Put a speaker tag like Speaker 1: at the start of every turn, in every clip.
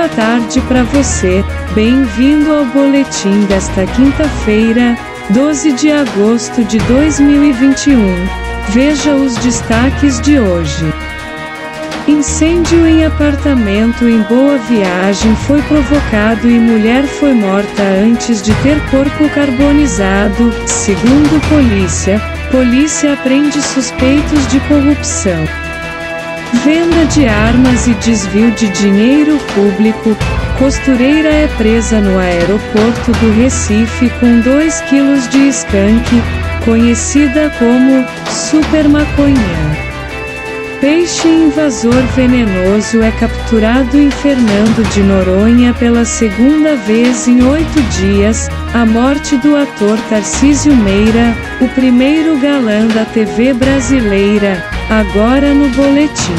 Speaker 1: boa tarde para você, bem-vindo ao boletim desta quinta-feira, 12 de agosto de 2021. Veja os destaques de hoje. Incêndio em apartamento em Boa Viagem foi provocado e mulher foi morta antes de ter corpo carbonizado, segundo polícia. Polícia prende suspeitos de corrupção. Venda de armas e desvio de dinheiro público. Costureira é presa no aeroporto do Recife com 2 quilos de skunk, conhecida como super maconha. Peixe invasor venenoso é capturado em Fernando de Noronha pela segunda vez em 8 dias. A morte do ator Tarcísio Meira, o primeiro galã da TV brasileira, agora no boletim.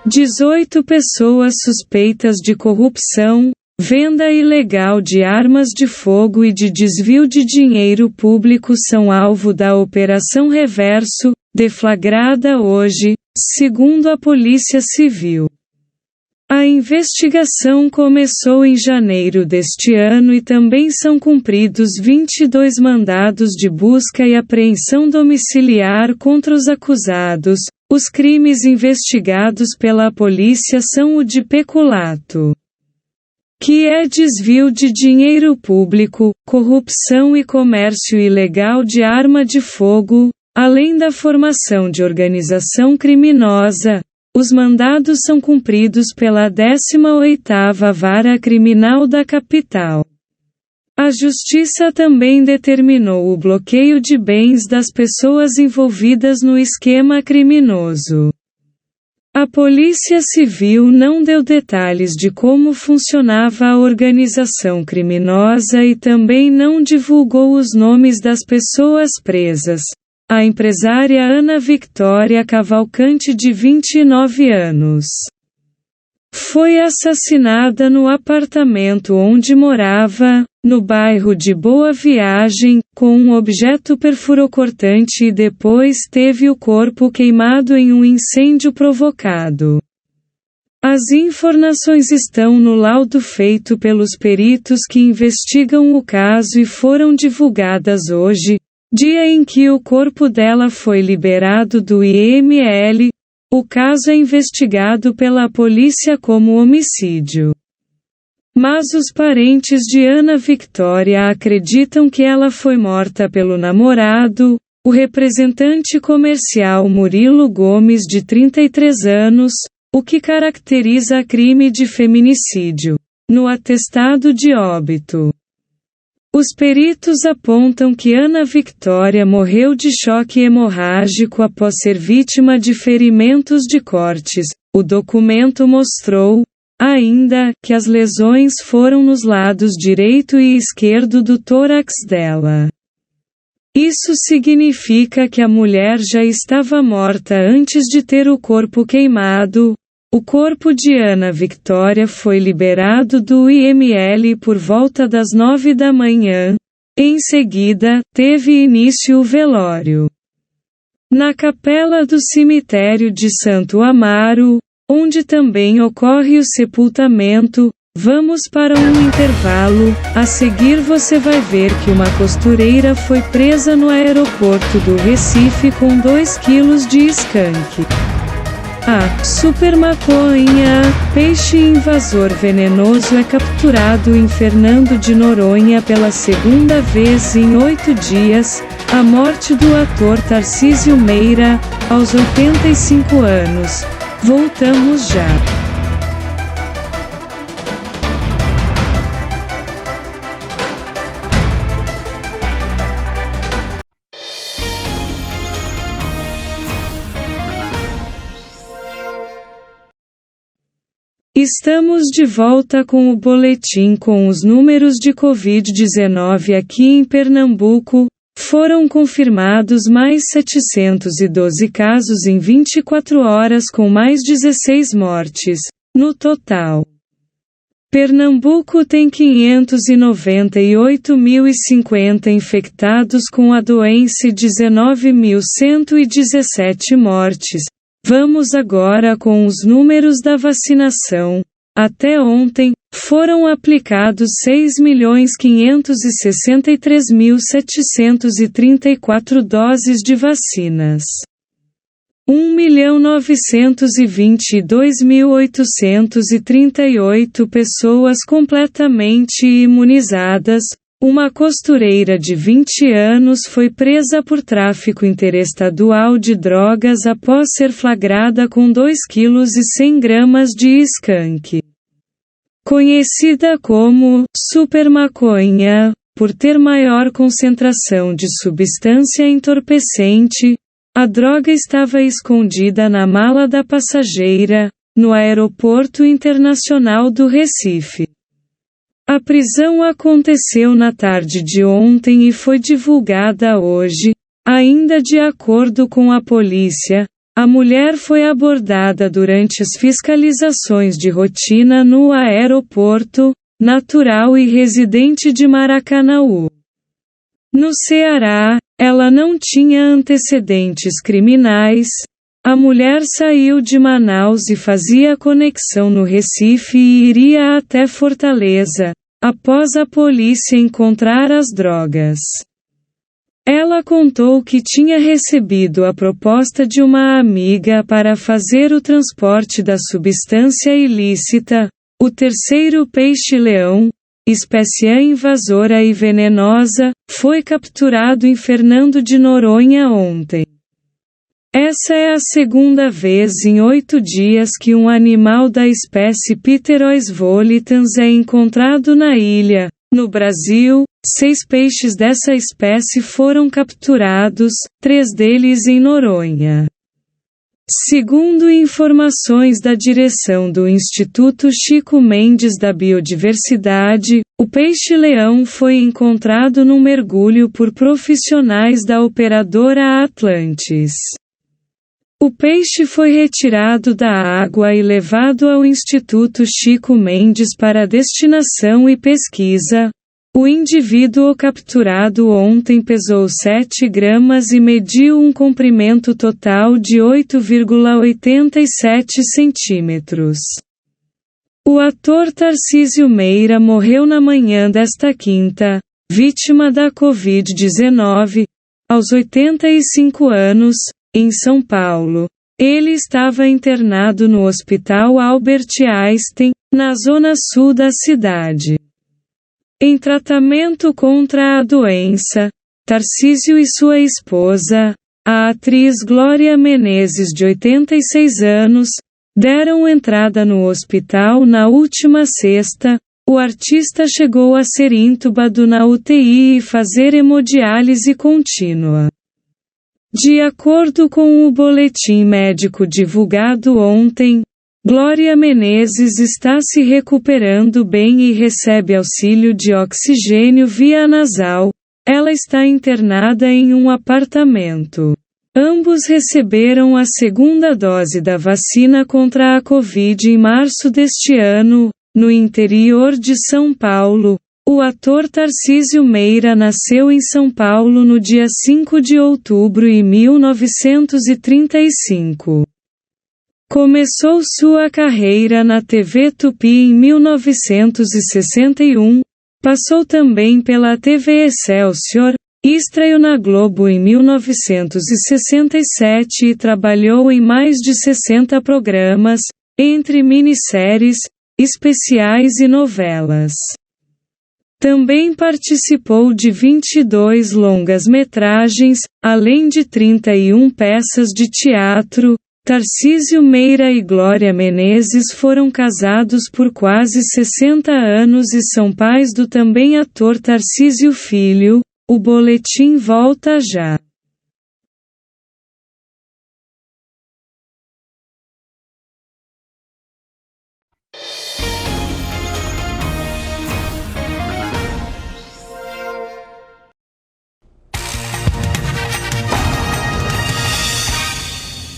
Speaker 1: (18 pessoas suspeitas de corrupção, venda ilegal de armas de fogo e de desvio de dinheiro público são alvo da Operação Reverso, deflagrada hoje, segundo a Polícia Civil. A investigação começou em janeiro deste ano e também são cumpridos 22 mandados de busca e apreensão domiciliar contra os acusados. Os crimes investigados pela polícia são o de peculato, que é desvio de dinheiro público, corrupção e comércio ilegal de arma de fogo, além da formação de organização criminosa. Os mandados são cumpridos pela 18ª Vara Criminal da capital. A Justiça também determinou o bloqueio de bens das pessoas envolvidas no esquema criminoso. A Polícia Civil não deu detalhes de como funcionava a organização criminosa e também não divulgou os nomes das pessoas presas. A empresária Ana Victória Cavalcante, de 29 anos, foi assassinada no apartamento onde morava, no bairro de Boa Viagem, com um objeto perfurocortante e depois teve o corpo queimado em um incêndio provocado. As informações estão no laudo feito pelos peritos que investigam o caso e foram divulgadas hoje, dia em que o corpo dela foi liberado do IML. O caso é investigado pela polícia como homicídio. Mas os parentes de Ana Victória acreditam que ela foi morta pelo namorado, o representante comercial Murilo Gomes, de 33 anos, o que caracteriza crime de feminicídio, no atestado de óbito. Os peritos apontam que Ana Victória morreu de choque hemorrágico após ser vítima de ferimentos de cortes. O documento mostrou, ainda, que as lesões foram nos lados direito e esquerdo do tórax dela. Isso significa que a mulher já estava morta antes de ter o corpo queimado. O corpo de Ana Victória foi liberado do IML por volta das 9 da manhã. Em seguida, teve início o velório na capela do cemitério de Santo Amaro, onde também ocorre o sepultamento. Vamos para um intervalo. A seguir você vai ver que uma costureira foi presa no aeroporto do Recife com 2 quilos de skunk. A super maconha, peixe invasor venenoso, é capturado em Fernando de Noronha pela segunda vez em 8 dias. A morte do ator Tarcísio Meira, aos 85 anos. Voltamos já. Estamos de volta com o boletim com os números de Covid-19 aqui em Pernambuco. Foram confirmados mais 712 casos em 24 horas com mais 16 mortes, no total. Pernambuco tem 598.050 infectados com a doença e 19.117 mortes. Vamos agora com os números da vacinação. Até ontem, foram aplicados 6.563.734 doses de vacinas. 1.922.838 pessoas completamente imunizadas. Uma costureira de 20 anos foi presa por tráfico interestadual de drogas após ser flagrada com 2,1 kg de skunk. Conhecida como super maconha, por ter maior concentração de substância entorpecente, a droga estava escondida na mala da passageira, no Aeroporto Internacional do Recife. A prisão aconteceu na tarde de ontem e foi divulgada hoje. Ainda de acordo com a polícia, a mulher foi abordada durante as fiscalizações de rotina no aeroporto, natural e residente de Maracanaú. No Ceará, ela não tinha antecedentes criminais. A mulher saiu de Manaus e fazia conexão no Recife e iria até Fortaleza, após a polícia encontrar as drogas. Ela contou que tinha recebido a proposta de uma amiga para fazer o transporte da substância ilícita, o terceiro peixe-leão, espécie invasora e venenosa, foi capturado em Fernando de Noronha ontem. Essa é a segunda vez em 8 dias que um animal da espécie Pterois volitans é encontrado na ilha. No Brasil, 6 peixes dessa espécie foram capturados, 3 deles em Noronha. Segundo informações da direção do Instituto Chico Mendes da Biodiversidade, o peixe-leão foi encontrado num mergulho por profissionais da operadora Atlantis. O peixe foi retirado da água e levado ao Instituto Chico Mendes para destinação e pesquisa. O indivíduo capturado ontem pesou 7 gramas e mediu um comprimento total de 8,87 centímetros. O ator Tarcísio Meira morreu na manhã desta quinta, vítima da Covid-19, aos 85 anos, em São Paulo. Ele estava internado no Hospital Albert Einstein, na zona sul da cidade. Em tratamento contra a doença, Tarcísio e sua esposa, a atriz Glória Menezes de 86 anos, deram entrada no hospital na última sexta. O artista chegou a ser intubado na UTI e fazer hemodiálise contínua. De acordo com o boletim médico divulgado ontem, Glória Menezes está se recuperando bem e recebe auxílio de oxigênio via nasal. Ela está internada em um apartamento. Ambos receberam a segunda dose da vacina contra a Covid em março deste ano, no interior de São Paulo. O ator Tarcísio Meira nasceu em São Paulo no dia 5 de outubro de 1935. Começou sua carreira na TV Tupi em 1961, passou também pela TV Excelsior, estreou na Globo em 1967 e trabalhou em mais de 60 programas, entre minisséries, especiais e novelas. Também participou de 22 longas-metragens, além de 31 peças de teatro. Tarcísio Meira e Glória Menezes foram casados por quase 60 anos e são pais do também ator Tarcísio Filho. O boletim volta já.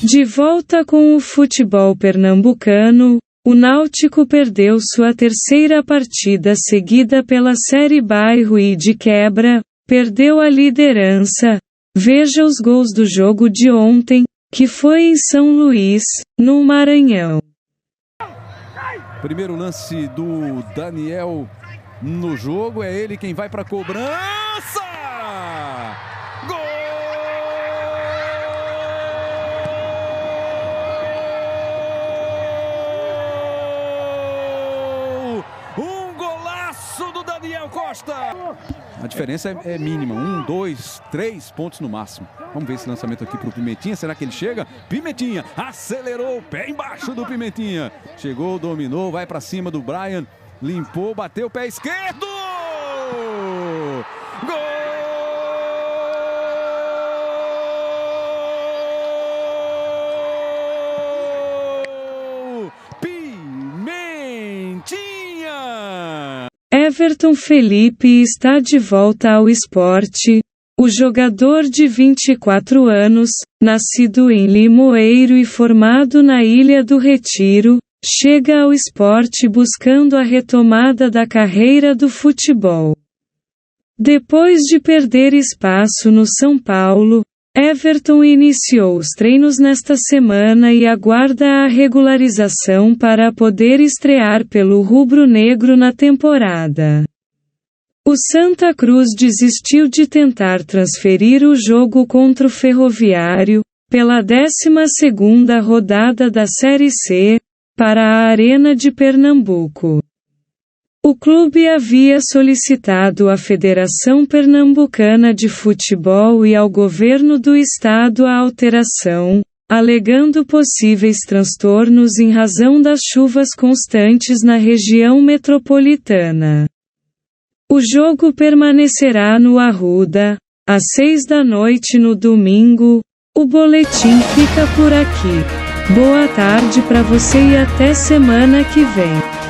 Speaker 1: De volta com o futebol pernambucano, o Náutico perdeu sua terceira partida seguida pela Série Bairro e de quebra, perdeu a liderança. Veja os gols do jogo de ontem, que foi em São Luís, no Maranhão.
Speaker 2: Primeiro lance do Daniel no jogo, é ele quem vai para a cobrança! Gol! Um golaço do Daniel Costa! A diferença é mínima, 1, 2, 3 pontos no máximo. Vamos ver esse lançamento aqui para o Pimentinha, será que ele chega? Pimentinha, acelerou, pé embaixo do Pimentinha. Chegou, dominou, vai para cima do Brian, limpou, bateu o pé esquerdo! Gol! Pimentinha!
Speaker 1: Everton Felipe está de volta ao esporte. O jogador de 24 anos, nascido em Limoeiro e formado na Ilha do Retiro, chega ao esporte buscando a retomada da carreira do futebol. Depois de perder espaço no São Paulo, Everton iniciou os treinos nesta semana e aguarda a regularização para poder estrear pelo rubro-negro na temporada. O Santa Cruz desistiu de tentar transferir o jogo contra o Ferroviário, pela 12ª rodada da Série C, para a Arena de Pernambuco. O clube havia solicitado à Federação Pernambucana de Futebol e ao governo do estado a alteração, alegando possíveis transtornos em razão das chuvas constantes na região metropolitana. O jogo permanecerá no Arruda, às 18h no domingo. O boletim fica por aqui. Boa tarde para você e até semana que vem.